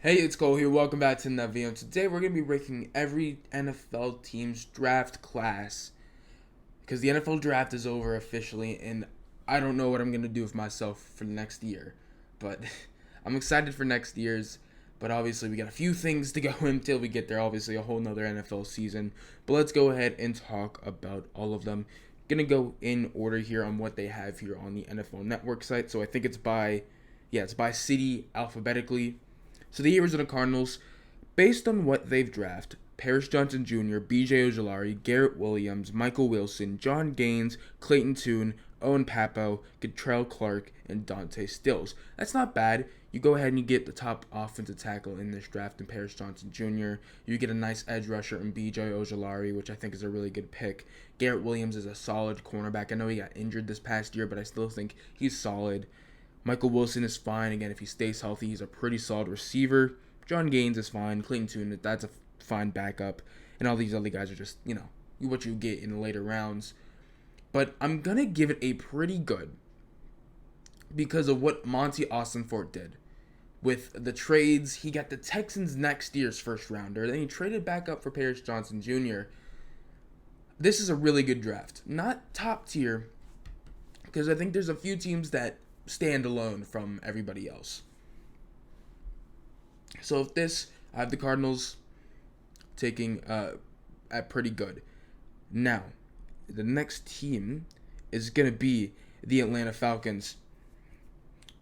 Hey, it's Cole here. Welcome back to another video. Today we're going to be ranking every NFL team's draft class because the NFL draft is over officially, and I don't know what I'm going to do with myself for the next year. But I'm excited for next year's. But obviously, we got a few things to go until we get there. Obviously, a whole nother NFL season. But let's go ahead and talk about all of them. Gonna go in order here on what they have here on the NFL Network site. So I think it's by city alphabetically. So the Arizona Cardinals, based on what they've drafted, Paris Johnson Jr., B.J. Ojulari, Garrett Williams, Michael Wilson, John Gaines, Clayton Tune, Owen Papo, Gatrell Clark, and Dante Stills. That's not bad. You go ahead and you get the top offensive tackle in this draft in Paris Johnson Jr. You get a nice edge rusher in B.J. Ojulari, which I think is a really good pick. Garrett Williams is a solid cornerback. I know he got injured this past year, but I still think he's solid. Michael Wilson is fine. Again, if he stays healthy, he's a pretty solid receiver. John Gaines is fine. Clayton Tune, that's a fine backup. And all these other guys are just, what you get in the later rounds. But I'm going to give it a pretty good because of what Monty Austinfort did. With the trades, he got the Texans next year's first rounder. Then he traded back up for Paris Johnson Jr. This is a really good draft. Not top tier, because I think there's a few teams that stand alone from everybody else. So if this, I have the Cardinals taking at pretty good. Now, the next team is going to be the Atlanta Falcons.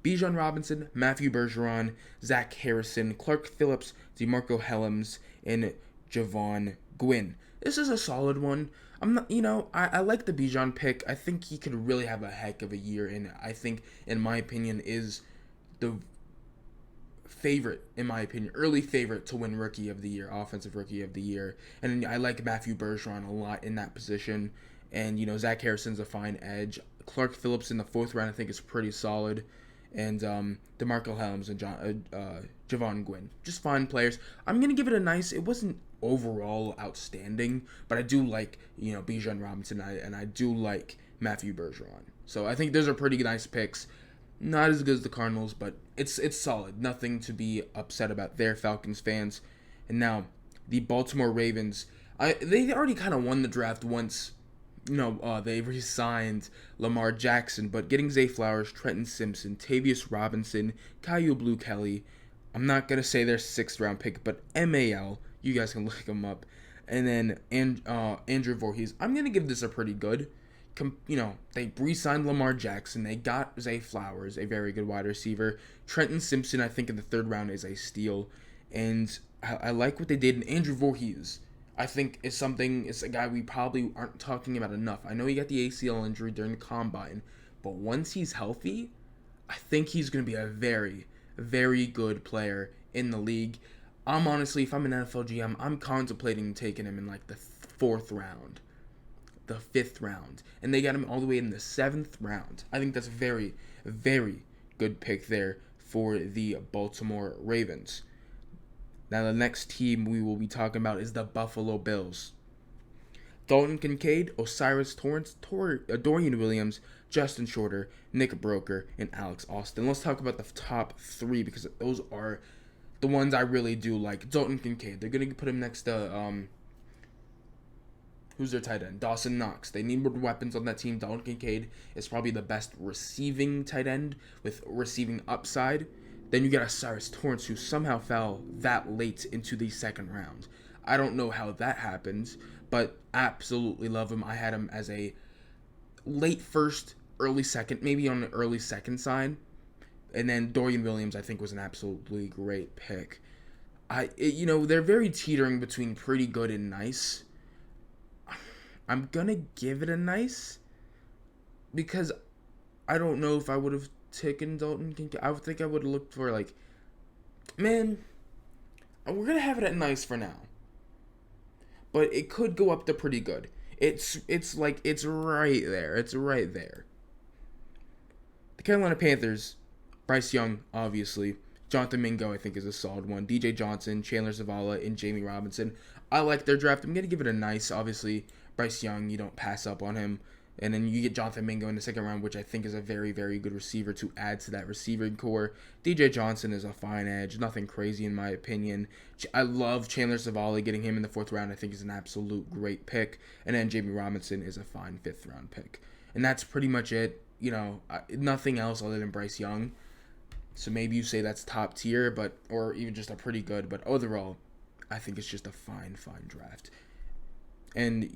Bijan Robinson, Matthew Bergeron, Zach Harrison, Clark Phillips, DeMarco Helms, and Javon Gwynn. This is a solid one. I like the Bijan pick. I think he could really have a heck of a year, and I think, in my opinion, is the favorite, early favorite to win Rookie of the Year, Offensive Rookie of the Year. And I like Matthew Bergeron a lot in that position. And, Zach Harrison's a fine edge. Clark Phillips in the fourth round I think is pretty solid. And DeMarco Helms and Javon Gwynn. Just fine players. I'm going to give it a nice, it wasn't overall outstanding, but I do like, Bijan Robinson, and I do like Matthew Bergeron. So I think those are pretty nice picks. Not as good as the Cardinals, but it's solid. Nothing to be upset about there, Falcons fans. And now, the Baltimore Ravens. They already kind of won the draft once. They re-signed Lamar Jackson, but getting Zay Flowers, Trenton Simpson, Tavius Robinson, Kyu Blue Kelly. I'm not going to say their 6th round pick, but MAL. You guys can look them up. And then Andrew Voorhees. I'm going to give this a pretty good. They re-signed Lamar Jackson. They got Zay Flowers, a very good wide receiver. Trenton Simpson, I think, in the 3rd round is a steal. And I like what they did. And Andrew Voorhees, I think, it's a guy we probably aren't talking about enough. I know he got the ACL injury during the combine, but once he's healthy, I think he's going to be a very, very good player in the league. I'm honestly, if I'm an NFL GM, I'm contemplating taking him in like the 4th round, the 5th round, and they got him all the way in the 7th round. I think that's a very, very good pick there for the Baltimore Ravens. Now, the next team we will be talking about is the Buffalo Bills. Dalton Kincaid, Osiris Torrance, Dorian Williams, Justin Shorter, Nick Broker, and Alex Austin. Let's talk about the top 3 because those are the ones I really do like. Dalton Kincaid, they're going to put him next to, who's their tight end? Dawson Knox. They need more weapons on that team. Dalton Kincaid is probably the best receiving tight end with receiving upside. Then you get Osiris Torrance, who somehow fell that late into the 2nd round. I don't know how that happened, but absolutely love him. I had him as a late 1st, early 2nd, maybe on the early 2nd side. And then Dorian Williams, I think, was an absolutely great pick. They're very teetering between pretty good and nice. I'm going to give it a nice because I don't know if I would have taken Dalton Kincaid. I would think I would have looked for, we're going to have it at nice for now. But it could go up to pretty good. It's right there. It's right there. The Carolina Panthers, Bryce Young, obviously. Jonathan Mingo, I think, is a solid one. DJ Johnson, Chandler Zavala, and Jamie Robinson. I like their draft. I'm going to give it a nice, obviously. Bryce Young, you don't pass up on him. And then you get Jonathan Mingo in the second round, which I think is a very, very good receiver to add to that receiving core. DJ Johnson is a fine edge. Nothing crazy in my opinion. I love Chandler Savali. Getting him in the fourth round I think is an absolute great pick. And then Jamie Robinson is a fine fifth round pick. And that's pretty much it. Nothing else other than Bryce Young. So maybe you say that's top tier, or even just a pretty good. But overall, I think it's just a fine draft. And,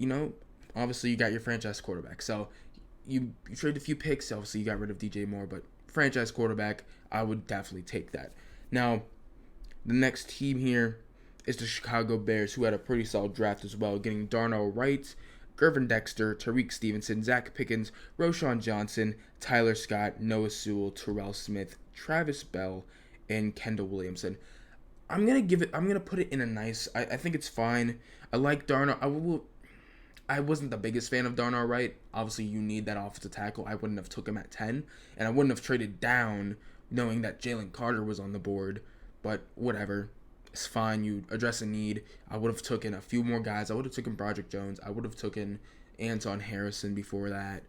obviously you got your franchise quarterback. So you traded a few picks. Obviously you got rid of DJ Moore, but franchise quarterback, I would definitely take that. Now, the next team here is the Chicago Bears, who had a pretty solid draft as well, getting Darnell Wright, Gervin Dexter, Tariq Stevenson, Zach Pickens, Roshan Johnson, Tyler Scott, Noah Sewell, Terrell Smith, Travis Bell, and Kendall Williamson. I'm gonna put it in a nice. I think it's fine. I like Darnell. I wasn't the biggest fan of Darnell Wright. Obviously, you need that offensive tackle. I wouldn't have took him at 10, and I wouldn't have traded down knowing that Jalen Carter was on the board. But whatever, it's fine. You address a need. I would have taken a few more guys. I would have taken Broderick Jones. I would have taken Anton Harrison before that.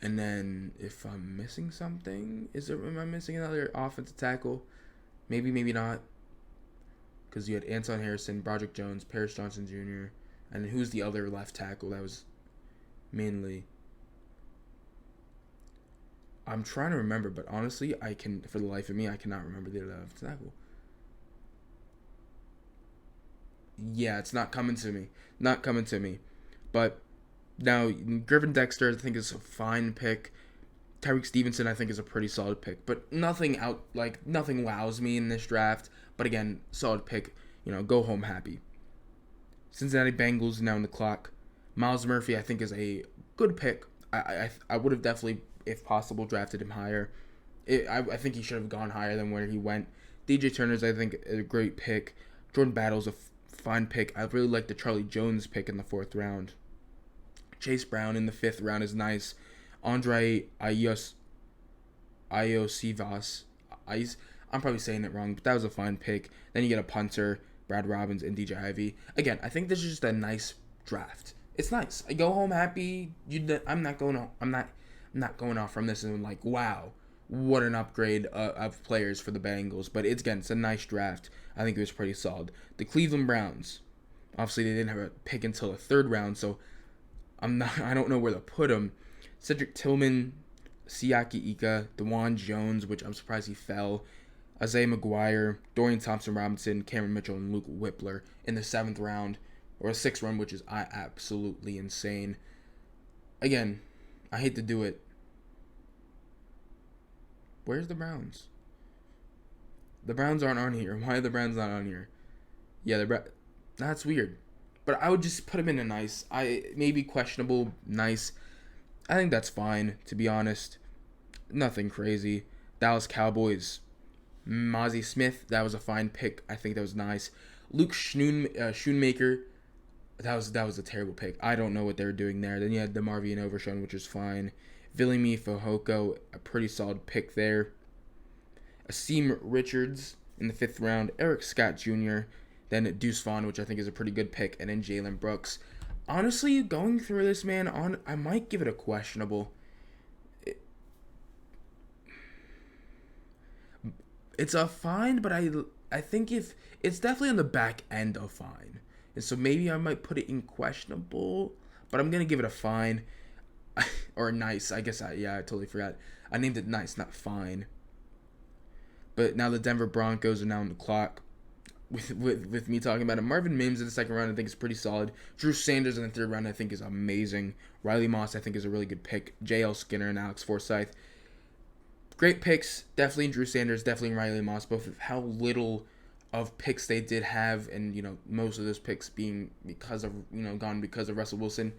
And then if I'm missing something, am I missing another offensive tackle? Maybe not. Because you had Anton Harrison, Broderick Jones, Paris Johnson Jr., and then who's the other left tackle that was mainly? I'm trying to remember, but honestly, for the life of me, I cannot remember the other left tackle. Yeah, it's not coming to me. But now, Gervin Dexter, I think, is a fine pick. Tyreek Stevenson, I think, is a pretty solid pick. But nothing wows me in this draft. But again, solid pick. Go home happy. Cincinnati Bengals now in the clock. Miles Murphy, I think, is a good pick. I would have definitely, if possible, drafted him higher. I think he should have gone higher than where he went. DJ Turner's, I think, a great pick. Jordan Battle's a fine pick. I really like the Charlie Jones pick in the fourth round. Chase Brown in the fifth round is nice. Andre Iosivas. I'm probably saying it wrong, but that was a fine pick. Then you get a punter, Brad Robbins, and DJ Ivey. Again, I think this is just a nice draft. It's nice. I go home happy. I'm not going off from this and like, wow, what an upgrade of players for the Bengals. But it's a nice draft. I think it was pretty solid. The Cleveland Browns. Obviously, they didn't have a pick until the third round, so I don't know where to put them. Cedric Tillman, Siaki Ika, DeJuan Jones, which I'm surprised he fell. Isaiah McGuire, Dorian Thompson-Robinson, Cameron Mitchell, and Luke Whippler in the seventh round, or a sixth round, which is absolutely insane. Again, I hate to do it. Where's the Browns? The Browns aren't on here. Why are the Browns not on here? Yeah, that's weird. But I would just put them in a nice, maybe questionable, nice. I think that's fine, to be honest. Nothing crazy. Dallas Cowboys. Mozzie Smith, that was a fine pick. I think that was nice. Luke Schoonmaker, that was a terrible pick. I don't know what they were doing there. Then you had DeMarvion Overshown, which is fine. Viliami Fehoko, a pretty solid pick there. Asim Richards in the fifth round. Eric Scott Jr., then Deuce Vaughn, which I think is a pretty good pick, and then Jalen Brooks. Honestly, going through this, man, I might give it a questionable. It's a fine, but I think if it's definitely on the back end of fine, and so maybe I might put it in questionable, but I'm gonna give it a fine, or nice. I guess I totally forgot. I named it nice, not fine. But now the Denver Broncos are now on the clock. With me talking about it, Marvin Mims in the second round I think is pretty solid. Drew Sanders in the third round I think is amazing. Riley Moss I think is a really good pick. J.L. Skinner and Alex Forsyth. Great picks, definitely Drew Sanders, definitely Riley Moss, both of how little of picks they did have, and most of those picks being gone because of Russell Wilson.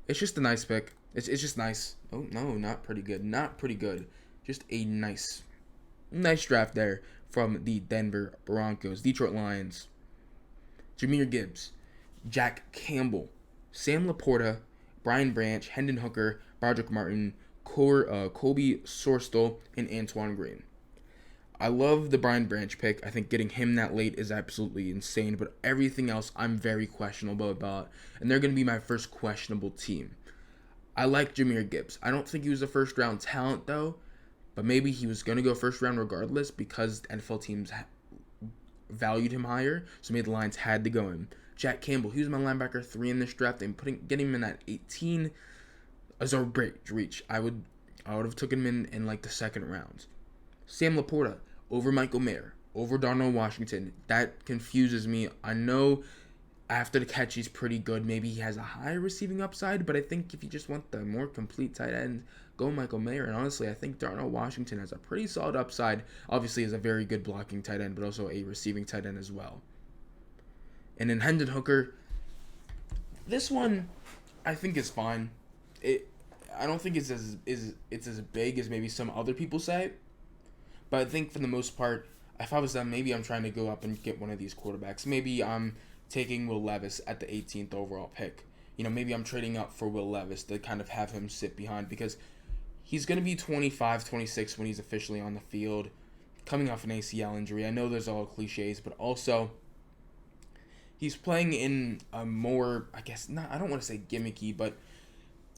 It's just a nice pick. It's just nice. Oh no, not pretty good. Not pretty good. Just a nice draft there from the Denver Broncos. Detroit Lions. Jahmyr Gibbs, Jack Campbell, Sam Laporta, Brian Branch, Hendon Hooker, Broderick Martin, Kobe Sorstel, and Antoine Green. I love the Brian Branch pick. I think getting him that late is absolutely insane, but everything else I'm very questionable about, and they're going to be my first questionable team. I like Jahmyr Gibbs. I don't think he was a first round talent though, but maybe he was going to go first round regardless because NFL teams valued him higher, so maybe the Lions had to go him. Jack Campbell, he was my linebacker 3 in this draft, and getting him in at 18 is a great reach. I would have taken him in like the second round. Sam Laporta over Michael Mayer, over Darnell Washington. That confuses me. I know after the catch he's pretty good. Maybe he has a high receiving upside, but I think if you just want the more complete tight end, go Michael Mayer. And honestly, I think Darnell Washington has a pretty solid upside. Obviously, is a very good blocking tight end, but also a receiving tight end as well. And then Hendon Hooker, this one I think is fine. I don't think it's as big as maybe some other people say, but I think for the most part, if I was them, maybe I'm trying to go up and get one of these quarterbacks. Maybe I'm taking Will Levis at the 18th overall pick. Maybe I'm trading up for Will Levis to kind of have him sit behind because he's going to be 25, 26 when he's officially on the field, coming off an ACL injury. I know there's all cliches, but also he's playing in a more, I don't want to say gimmicky, but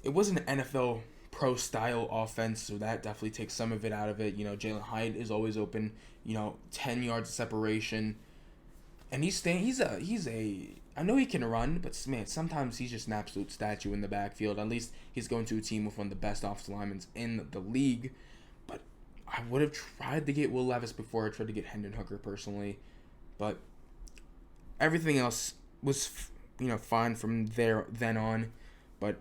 it was an NFL pro style offense, so that definitely takes some of it out of it. Jalen Hyatt is always open, 10 yards of separation. And I know he can run, but man, sometimes he's just an absolute statue in the backfield. At least he's going to a team with one of the best offensive linemen in the league. But I would have tried to get Will Levis before I tried to get Hendon Hooker personally. But everything else was, fine from then on. But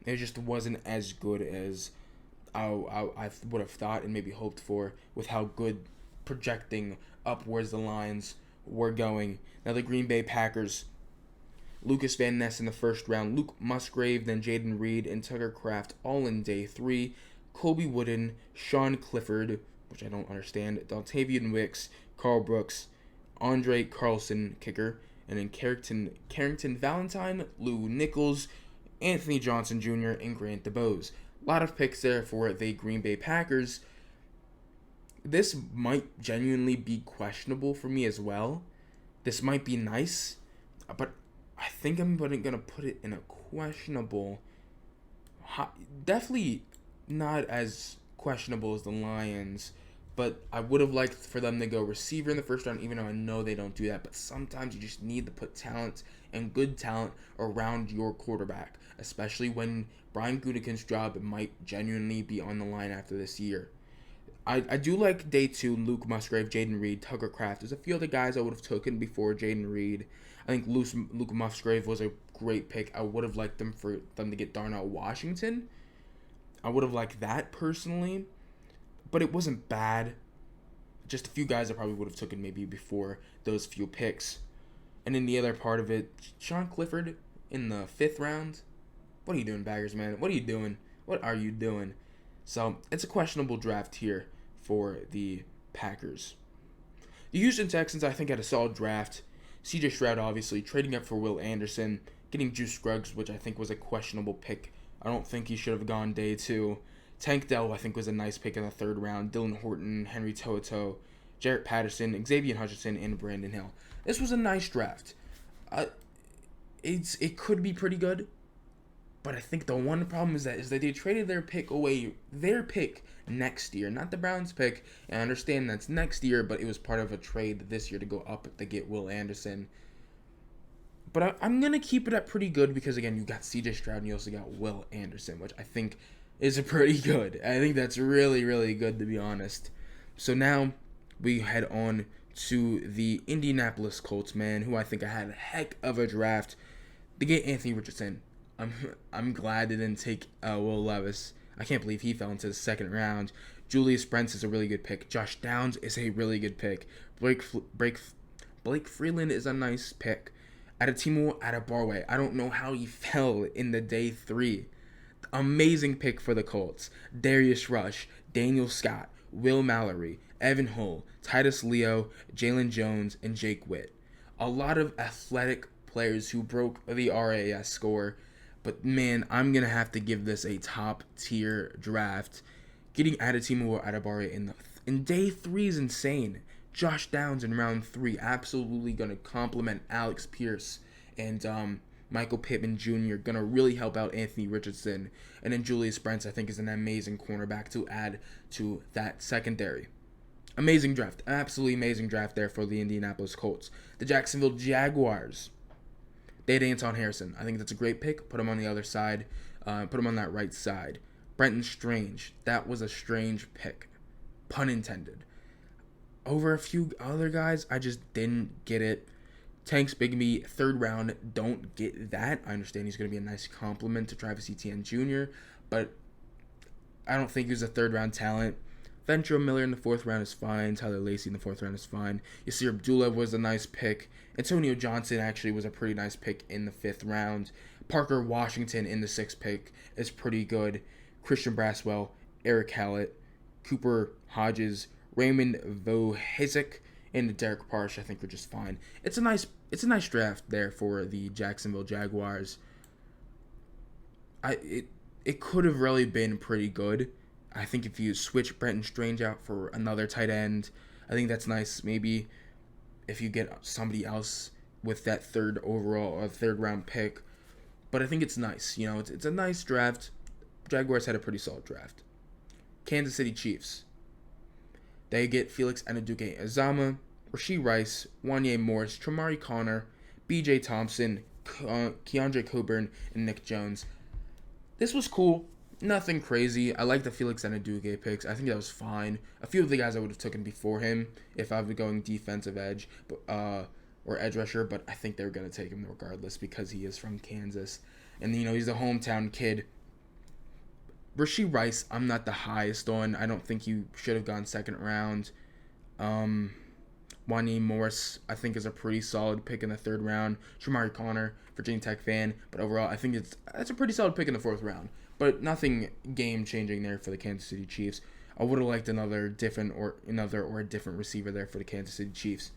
it just wasn't as good as I would have thought and maybe hoped for with how good projecting upwards the Lions were going. Now the Green Bay Packers, Lucas Van Ness in the first round, Luke Musgrave, then Jaden Reed and Tucker Kraft all in day 3, Colby Wooden, Sean Clifford, which I don't understand, Dontavian Wicks, Carl Brooks, Andre Carlson, kicker, and then Carrington Valentine, Lou Nichols, Anthony Johnson Jr., and Grant DeBose. A lot of picks there for the Green Bay Packers. This might genuinely be questionable for me as well. This might be nice, but I think I'm going to put it in a questionable. Definitely not as questionable as the Lions, but I would have liked for them to go receiver in the first round, even though I know they don't do that. But sometimes you just need to put talent and good talent around your quarterback, especially when Brian Gutekunst's job might genuinely be on the line after this year. I do like day 2, Luke Musgrave, Jaden Reed, Tucker Kraft. There's a few other guys I would have taken before Jaden Reed. I think Luke Musgrave was a great pick. I would have liked them to get Darnell Washington. I would have liked that personally, but it wasn't bad. Just a few guys I probably would have taken maybe before those few picks. And in the other part of it, Sean Clifford in the 5th round. What are you doing, Baggers, man? What are you doing? What are you doing? So it's a questionable draft here for the Packers. The Houston Texans, I think, had a solid draft. C.J. Stroud, obviously, trading up for Will Anderson, getting Juice Scruggs, which I think was a questionable pick. I don't think he should have gone day 2. Tank Dell, I think, was a nice pick in the 3rd round. Dylan Horton, Henry To'oTo'o, Jarrett Patterson, Xavier Hutchinson, and Brandon Hill. This was a nice draft. It could be pretty good, but I think the one problem is that they traded their pick next year, not the Browns pick. And I understand that's next year, but it was part of a trade this year to go up to get Will Anderson. But I'm going to keep it at pretty good because, again, you got C.J. Stroud and you also got Will Anderson, which I think is pretty good. I think that's really, really good, to be honest. So now we head on to the Indianapolis Colts, man, who I think I had a heck of a draft to get Anthony Richardson. I'm glad they didn't take Will Levis. I can't believe he fell into the 2nd round. Julius Brents is a really good pick. Josh Downs is a really good pick. Blake Freeland is a nice pick. Adetomiwa Adebawore, I don't know how he fell in the day 3. Amazing pick for the Colts. Darius Rush, Daniel Scott, Will Mallory, Evan Hull, Titus Leo, Jalen Jones, and Jake Witt. A lot of athletic players who broke the RAS score. But, man, I'm going to have to give this a top-tier draft. Getting Adetomiwa Adebawore in day 3 is insane. Josh Downs in round 3, absolutely going to compliment Alex Pierce and Michael Pittman Jr. going to really help out Anthony Richardson. And then Julius Brents, I think, is an amazing cornerback to add to that secondary. Amazing draft. Absolutely amazing draft there for the Indianapolis Colts. The Jacksonville Jaguars. They had Anton Harrison. I think that's a great pick. Put him on the other side. Put him on that right side. Brenton Strange. That was a strange pick. Pun intended. Over a few other guys, I just didn't get it. Tanks Bigsby, 3rd round, don't get that. I understand he's going to be a nice compliment to Travis Etienne Jr., but I don't think he's a 3rd round talent. Ventrell Miller in the 4th round is fine. Tyler Lacey in the 4th round is fine. Yasir Abdullah was a nice pick. Antonio Johnson actually was a pretty nice pick in the 5th round. Parker Washington in the 6th pick is pretty good. Christian Braswell, Eric Hallett, Cooper Hodges, Raymond Vohasek, and Derek Parsh, I think, are just fine. It's a nice draft there for the Jacksonville Jaguars. It could have really been pretty good. I think if you switch Brenton Strange out for another tight end, I think that's nice. Maybe if you get somebody else with that 3rd overall or 3rd round pick. But I think it's nice. It's a nice draft. Jaguars had a pretty solid draft. Kansas City Chiefs. They get Felix Anudike-Uzomah, Rashee Rice, Wanya Morris, Tramari Connor, B.J. Thompson, Keandre Coburn, and Nick Jones. This was cool. Nothing crazy. I like the Felix Anudike picks. I think that was fine. A few of the guys I would have taken before him if I was going defensive edge or edge rusher, but I think they were going to take him regardless because he is from Kansas. And, he's a hometown kid. Rashee Rice, I'm not the highest on. I don't think you should have gone 2nd round. Wanya Morris, I think, is a pretty solid pick in the 3rd round. Tramari Connor, Virginia Tech fan. But overall, I think that's a pretty solid pick in the 4th round. But nothing game-changing there for the Kansas City Chiefs. I would have liked a different receiver there for the Kansas City Chiefs.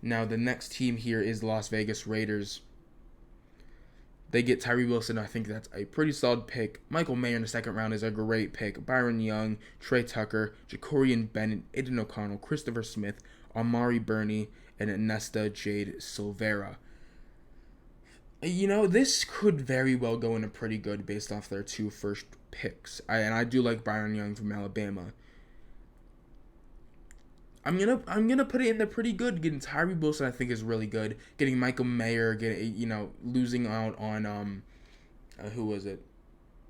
Now, the next team here is the Las Vegas Raiders. They get Tyree Wilson. I think that's a pretty solid pick. Michael Mayer in the 2nd round is a great pick. Byron Young, Trey Tucker, Jacorian Bennett, Aiden O'Connell, Christopher Smith, Amari Burney, and Nesta Jade Silvera. This could very well go into pretty good based off their 2 first picks. I do like Byron Young from Alabama. I'm gonna put it in there pretty good. Getting Tyree Wilson, I think, is really good. Getting Michael Mayer, losing out on who was it?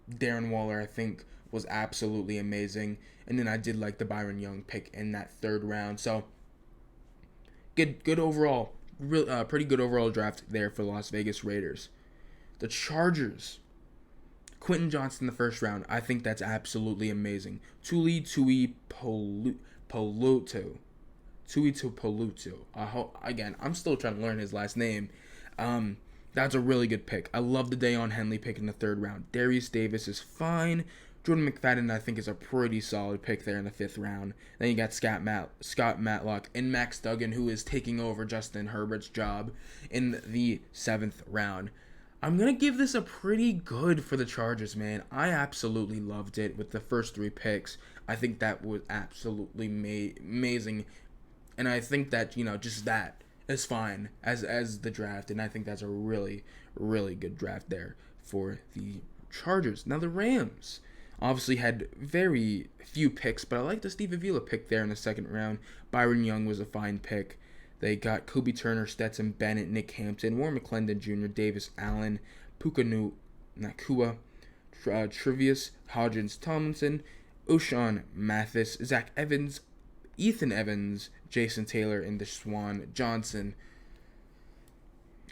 Darren Waller, I think, was absolutely amazing. And then I did like the Byron Young pick in that 3rd round. So good overall. Pretty good overall draft there for the Las Vegas Raiders. The Chargers. Quentin Johnson in the 1st round. I think that's absolutely amazing. Tuli Poluto. Again, I'm still trying to learn his last name. That's a really good pick. I love the Dayon Henley pick in the 3rd round. Darius Davis is fine. Jordan McFadden, I think, is a pretty solid pick there in the 5th round. Then you got Scott Matlock and Max Duggan, who is taking over Justin Herbert's job in the 7th round. I'm going to give this a pretty good for the Chargers, man. I absolutely loved it with the first 3 picks. I think that was absolutely amazing. And I think that, just that is fine as the draft. And I think that's a really, really good draft there for the Chargers. Now, the Rams obviously had very few picks, but I like the Steve Avila pick there in the 2nd round. Byron Young was a fine pick. They got Kobe Turner, Stetson Bennett, Nick Hampton, Warren McClendon Jr., Davis Allen, Puka Nakua, Trevius Hodgins Tomlinson, O'Shawn Mathis, Zach Evans, Ethan Evans, Jason Taylor, and Deshaun Johnson.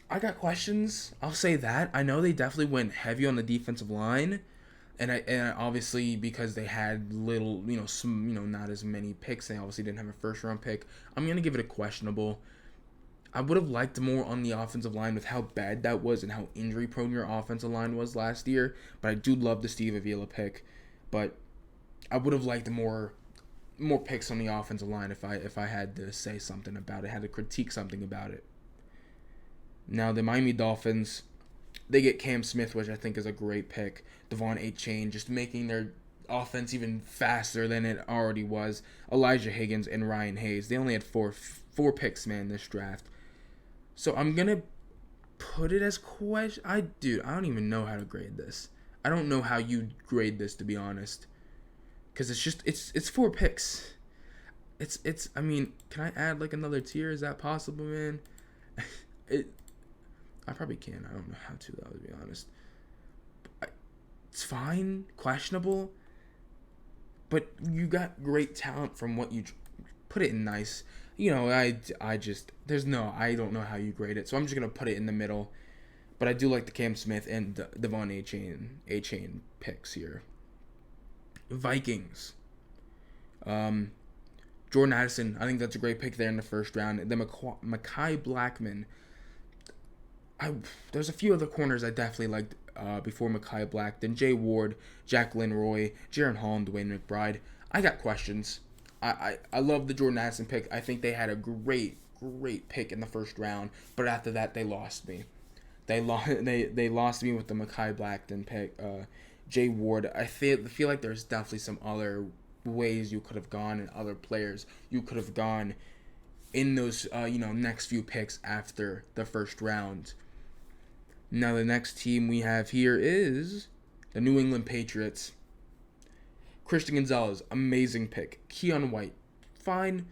I got questions. I'll say that. I know they definitely went heavy on the defensive line. And obviously because they had little, not as many picks, they obviously didn't have a 1st round pick. I'm going to give it a questionable. I would have liked more on the offensive line with how bad that was and how injury prone your offensive line was last year. But I do love the Steve Avila pick. But I would have liked more picks on the offensive line if I had to say something about it, had to critique something about it. Now the Miami Dolphins, they get Cam Smith, which I think is a great pick. Devon Achane, just making their offense even faster than it already was. Elijah Higgins and Ryan Hayes. They only had four picks, man, this draft. So I'm gonna put it as question. I don't even know how to grade this. I don't know how you grade this, to be honest, because it's 4 picks. It's. I mean, can I add like another tier? Is that possible, man? I probably can. I don't know how to, though, to be honest. It's fine. Questionable. But you got great talent from what you put it in nice. You know, I just, I don't know how you grade it. So I'm just going to put it in the middle. But I do like the Cam Smith and Devon A-Chain picks here. Vikings. Jordan Addison. I think that's a great pick there in the first round. Then Mekhi Blackman. There's a few other corners I definitely liked before Mekhi Black. Then Jay Ward, Jack Roy, Jaron Hall, and Dwayne McBride. I got questions. I love the Jordan Addison pick. I think they had a great pick in the first round, but after that they lost me. They lost me with the Mekhi Blackton pick. Jay Ward. I feel like there's definitely some other ways you could have gone and other players you could have gone in those next few picks after the first round. Now the next team we have here is the New England Patriots. Christian Gonzalez, amazing pick. Keon White, fine.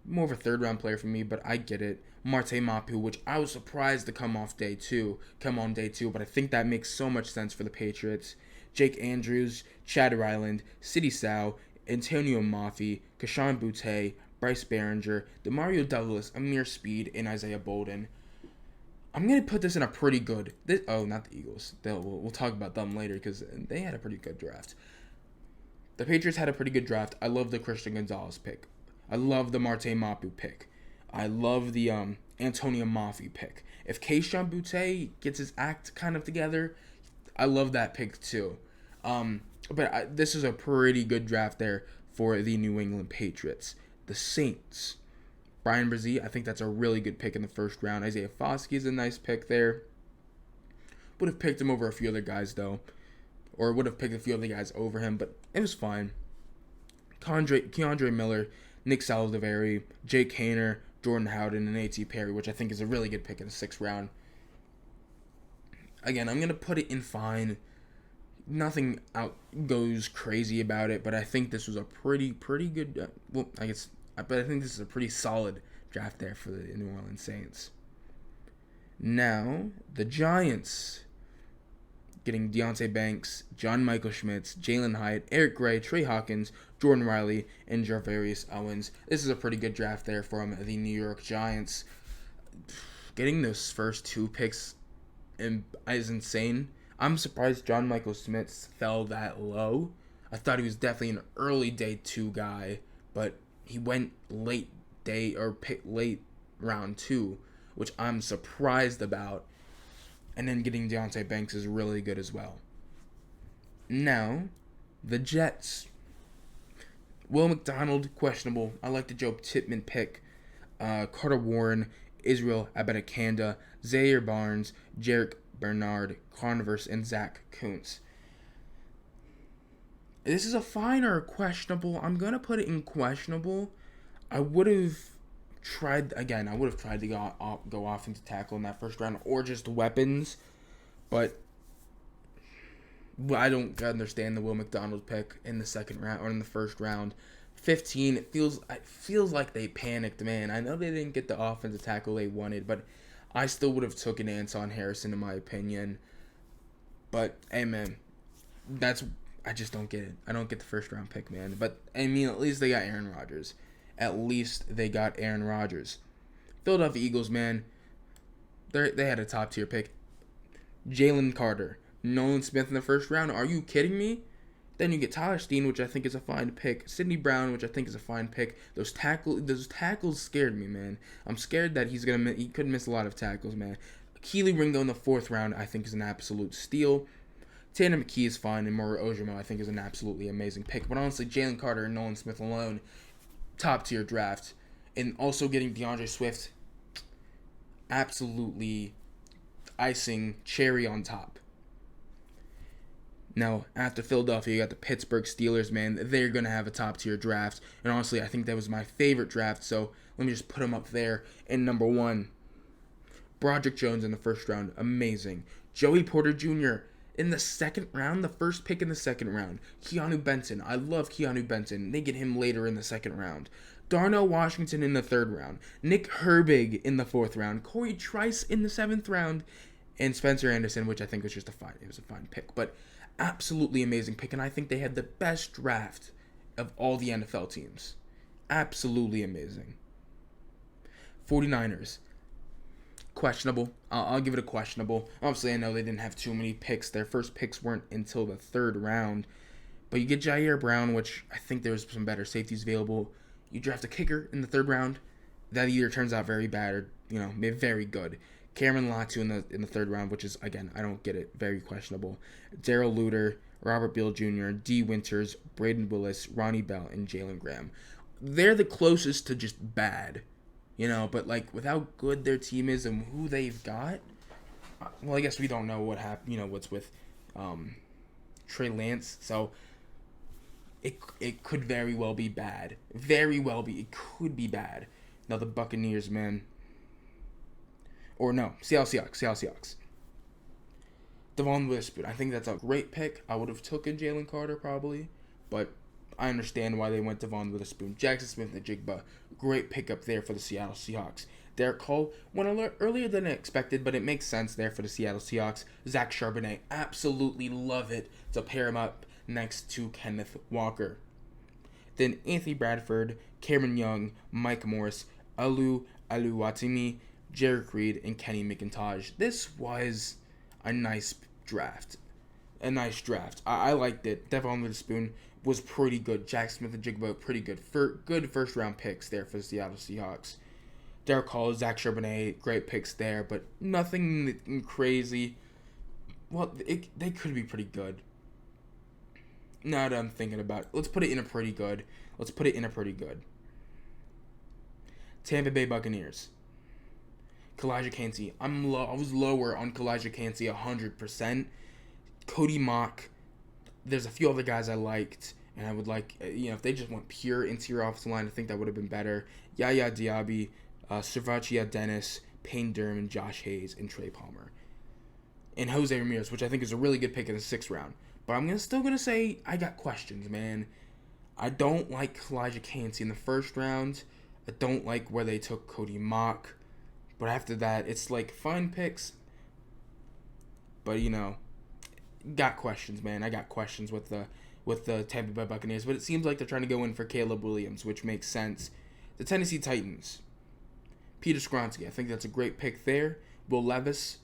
More of a third round player for me, but I get it. Marte Mapu, which I was surprised to come on day two, but I think that makes so much sense for the Patriots. Jake Andrews, Chad Ryland, Sidney Sow, Antonio Mafi, Kashawn Butte, Bryce Behringer, Demario Douglas, Amir Speed, and Isaiah Bolden. I'm going to put this in a pretty good... not the Eagles. We'll talk about them later because they had a pretty good draft. The Patriots had a pretty good draft. I love the Christian Gonzalez pick. I love the Marte Mapu pick. I love the Antonio Mafi pick. If Kashawn Butte gets his act kind of together, I love that pick too. This is a pretty good draft there for the New England Patriots. The Saints. Brian Brzee, I think that's a really good pick in the first round. Isaiah Foskey is a nice pick there. Would have picked him over a few other guys, though. Or would have picked a few other guys over him, but it was fine. Keandre Miller, Nick Saldiveri, Jake Haener, Jordan Howden, and A.T. Perry, which I think is a really good pick in the 6th round. Again, I'm going to put it in fine. Nothing goes crazy about it, but I think this was a pretty good... but I think this is a pretty solid draft there for the New Orleans Saints. Now, the Giants. Getting Deonte Banks, John Michael Schmitz, Jalen Hyatt, Eric Gray, Trey Hawkins, Jordan Riley, and Jarvarius Owens. This is a pretty good draft there from the New York Giants. Getting those first 2 picks is insane. I'm surprised John Michael Schmitz fell that low. I thought he was definitely an early day 2 guy, but he went late round 2, which I'm surprised about. And then getting Deonte Banks is really good as well. Now, the Jets. Will McDonald, questionable. I like the Joe Tippmann pick. Carter Warren, Israel Abanikanda, Zaire Barnes, Jarek Bernard, Converse, and Zach Kuntz. This is a fine or a questionable. I'm going to put it in questionable. I would have tried to go offensive tackle in that first round or just weapons. But I don't understand the Will McDonald pick in the 2nd round or in the 1st round. 15, it feels like they panicked, man. I know they didn't get the offensive tackle they wanted, but I still would have taken Anton Harrison in my opinion. But hey, man, I just don't get it. I don't get the 1st round pick, man. But I mean, at least they got Aaron Rodgers. Philadelphia Eagles, man, they had a top tier pick. Jalen Carter, Nolan Smith in the 1st round. Are you kidding me? Then you get Tyler Steen, which I think is a fine pick. Sidney Brown, which I think is a fine pick. Those tackles scared me, man. I'm scared that he could miss a lot of tackles, man. Keely Ringo in the 4th round, I think is an absolute steal. Tanner McKee is fine, and Moro Ojomo, I think, is an absolutely amazing pick. But honestly, Jalen Carter and Nolan Smith alone, top tier draft. And also getting DeAndre Swift, absolutely icing, cherry on top. Now, after Philadelphia, you got the Pittsburgh Steelers, man. They're going to have a top-tier draft. And honestly, I think that was my favorite draft. So let me just put them up there. In number 1, Broderick Jones in the first round, amazing. Joey Porter Jr. in the second round, the first pick in the second round. Keanu Benton, I love Keanu Benton. They get him later in the second round. Darnell Washington in the third round. Nick Herbig in the fourth round. Corey Trice in the seventh round. And Spencer Anderson, which I think was just a fine pick. But absolutely amazing pick. And I think they had the best draft of all the NFL teams. Absolutely amazing. 49ers. Questionable. I'll give it a questionable. Obviously, I know they didn't have too many picks. Their first picks weren't until the third round. But you get Jair Brown, which I think there's some better safeties available. You draft a kicker in the third round. That either turns out very bad or, very good. Cameron Latu in the third round, which is, again, I don't get it. Very questionable. Darrell Luter, Robert Beal Jr., D. Winters, Braden Willis, Ronnie Bell, and Jalen Graham. They're the closest to just bad. But with how good their team is and who they've got, well, I guess we don't know what happened. What's with Trey Lance, so it could very well be bad. It could be bad. Now the Buccaneers, man, or no, Seattle Seahawks. Devon Witherspoon, I think that's a great pick. I would have taken Jalen Carter probably, but I understand why they went Devon Witherspoon. Jackson Smith-Njigba, great pickup there for the Seattle Seahawks. Derek Cole went a little earlier than expected, but it makes sense there for the Seattle Seahawks. Zach Charbonnet, absolutely love it to pair him up next to Kenneth Walker. Then Anthony Bradford, Cameron Young, Mike Morris, Alu Aluwatimi, Jarek Reed, and Kenny McIntosh. This was a nice draft. I liked it. Devon Witherspoon was pretty good. Jack Smith-Njigba, pretty good. Good first-round picks there for the Seattle Seahawks. Derek Hall, Zach Charbonnet, great picks there, but nothing crazy. Well, they could be pretty good. Now that I'm thinking about it, let's put it in a pretty good. Tampa Bay Buccaneers. Kalijah Kancey. I was lower on Kalijah Kancey 100%. Cody Mock. There's a few other guys I liked, and I would like, if they just went pure interior offensive line, I think that would have been better. Yaya Diaby, Servachia Dennis, Payne Durham, Josh Hayes, and Trey Palmer. And Jose Ramirez, which I think is a really good pick in the 6th round. But I'm still going to say I got questions, man. I don't like Kalijah Kancey in the 1st round. I don't like where they took Cody Mock. But after that, it's fine picks. But, got questions, man. I got questions with the Tampa Bay Buccaneers, but it seems like they're trying to go in for Caleb Williams, which makes sense. The Tennessee Titans, Peter Skoronski, I think that's a great pick there. Will Levis,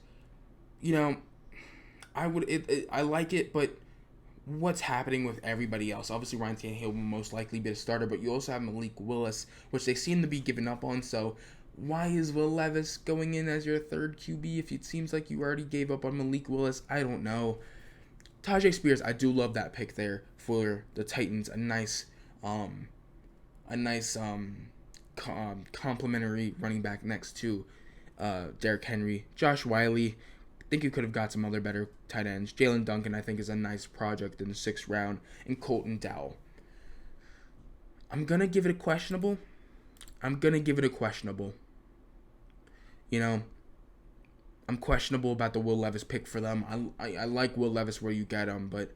I like it, but what's happening with everybody else? Obviously, Ryan Tannehill will most likely be a starter, but you also have Malik Willis, which they seem to be giving up on. So why is Will Levis going in as your 3rd QB if it seems like you already gave up on Malik Willis? I don't know. Tajay Spears, I do love that pick there for the Titans. A nice complimentary running back next to Derrick Henry. Josh Wiley, I think you could have got some other better tight ends. Jalen Duncan, I think, is a nice project in the 6th round. And Colton Dowell. I'm going to give it a questionable. I'm questionable about the Will Levis pick for them. I like Will Levis where you get him, but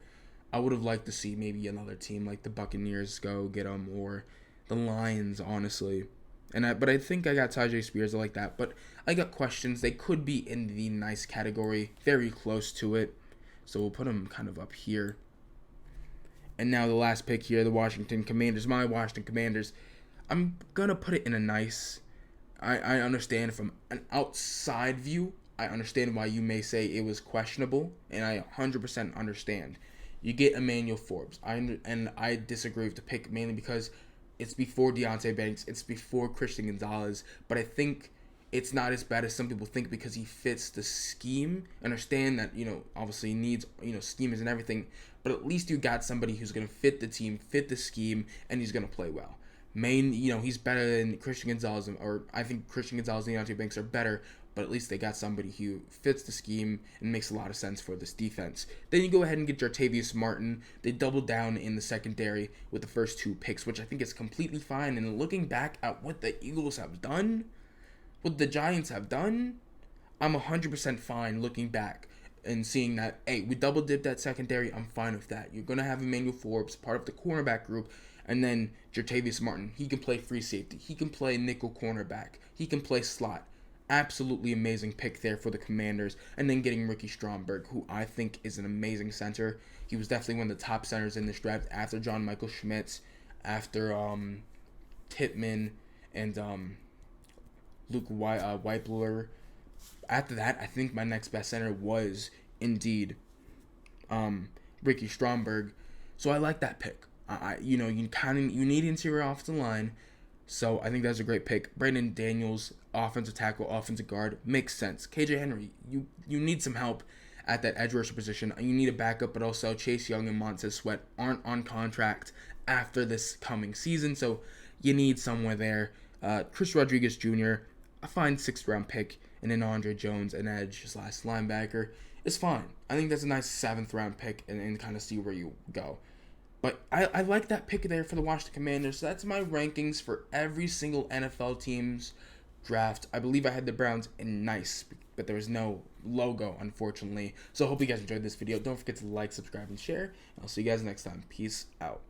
I would have liked to see maybe another team like the Buccaneers go get him, or the Lions, honestly. But I think I got Tajay Spears. I like that, but I got questions. They could be in the nice category, very close to it, so we'll put them kind of up here. And now the last pick here, the Washington Commanders. My Washington Commanders. I'm gonna put it in a nice. I understand from an outside view. I understand why you may say it was questionable, and I 100% understand. You get Emmanuel Forbes, I disagree with the pick mainly because it's before Deontay Banks, it's before Christian Gonzalez, but I think it's not as bad as some people think because he fits the scheme. Understand that, obviously he needs, schemers and everything, but at least you got somebody who's going to fit the team, fit the scheme, and he's going to play well. He's better than Christian Gonzalez, or I think Christian Gonzalez and Deontay Banks are better, but at least they got somebody who fits the scheme and makes a lot of sense for this defense. Then you go ahead and get Jartavius Martin. They doubled down in the secondary with the first 2 picks, which I think is completely fine. And looking back at what the Eagles have done, what the Giants have done, I'm 100% fine looking back and seeing that, hey, we double dipped that secondary. I'm fine with that. You're going to have Emmanuel Forbes, part of the cornerback group, and then Jartavius Martin. He can play free safety. He can play nickel cornerback. He can play slot. Absolutely amazing pick there for the Commanders. And then getting Ricky Stromberg, who I think is an amazing center. He was definitely one of the top centers in this draft after John Michael Schmitz, after Tippmann, and Luke Weibler. After that, I think my next best center was indeed Ricky Stromberg. So I like that pick. You need interior offensive line, so I think that's a great pick. Brandon Daniels, offensive tackle, offensive guard, makes sense. KJ Henry, you need some help at that edge rusher position. You need a backup, but also Chase Young and Montez Sweat aren't on contract after this coming season, so you need somewhere there. Chris Rodriguez Jr., a fine 6th round pick, and then Andre Jones, an edge / linebacker, is fine. I think that's a nice 7th round pick, and kind of see where you go. But I like that pick there for the Washington Commanders. So that's my rankings for every single NFL team's draft. I believe I had the Browns in nice, but there was no logo, unfortunately. So I hope you guys enjoyed this video. Don't forget to like, subscribe, and share. I'll see you guys next time. Peace out.